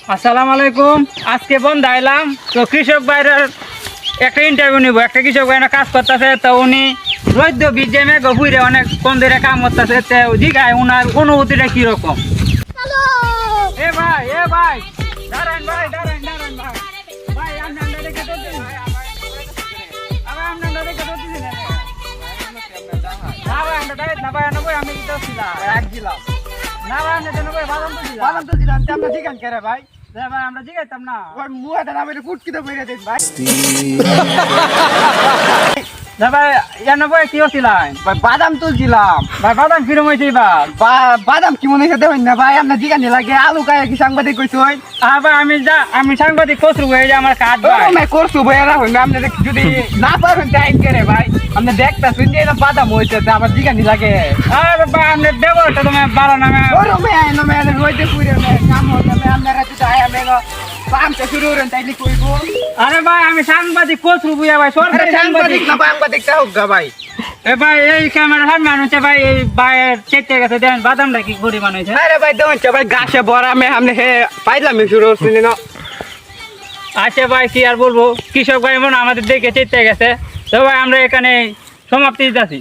আসসালামু আলাইকুম। আজকে বন্ধ আইলাম তো কৃষক ভাইয়ের একটা ইন্টারভিউ নিব। একটা কৃষক ভাই কাজ করতেছে, তো উনি রোদ্দ বিজে মেঘ ঘুরে অনেক কম ধরে কাম করতেছে, তো জিগায় উনার অনুভূতিটা কিরকম। এ ভাই দাঁড়ান ভাই ভাই আপনার দেখে তো দিন ভাই, আবার আপনার দেখে তো দিন না ভাই, আমরা ডাইরেক্ট না ভাই আনবো, আমি কি করছিলাম এক দিলাম না ভাই, আমরা তো ভাই বাদাম তো দিলাম আমরা জিগান করে ভাই ভাই, আমরা জিগাইতাম না ওই মুয়াটা নামে ফুটকিতে বইরা দেন ভাই। না ভাই জানো ভাই কি হচ্ছিলাম ভাই, বাদাম তুলছিলাম ভাই। বাদাম কিরম হয়েছে এবার? বাদাম কি মনে হচ্ছে দেবেন না ভাই, আপনার জিগানি লাগে আলু কায় কি সাংবাদিক কইছো ভাই? ভাই আমি সাংবাদিক কসরু ভাই, যে আমার কাজ ভাই করছু ভাই, রাখুন আপনি যদি না পারেন টাইম করে ভাই, আপনি দেখতেছেন যে এটা বাদাম হয়েছে, আমার জিগানি লাগে। আরে ভাই আপনি ব্যবহারটা তুমি বাড়া না রইতে পুরে কাম হচ্ছে আপনারা যদি কামটা শুরু করেন তাইলে কইব। আরে ভাই আমি সাংবাদিক কসরু বুয়া ভাই, সরকারি সাংবাদিক না ভাই, সাংবাদিকটা হোক গা ভাই। এ ভাই এই ক্যামেরা সামনে আনছে ভাই, এই ভাইয়ের চেটে গেছে দেন বাদামটা কি পরিমাণ হয়েছে। আরে ভাই দেখুন ভাই গাছে ভরা আমি হে পাইলাম শুরু করছিলি না। আচ্ছা ভাই কি আর বলবো, কৃষক ভাই মনে আমাদের দেখে চেটে গেছে, তো ভাই আমরা এখানে সমাপ্তি দিতেছি।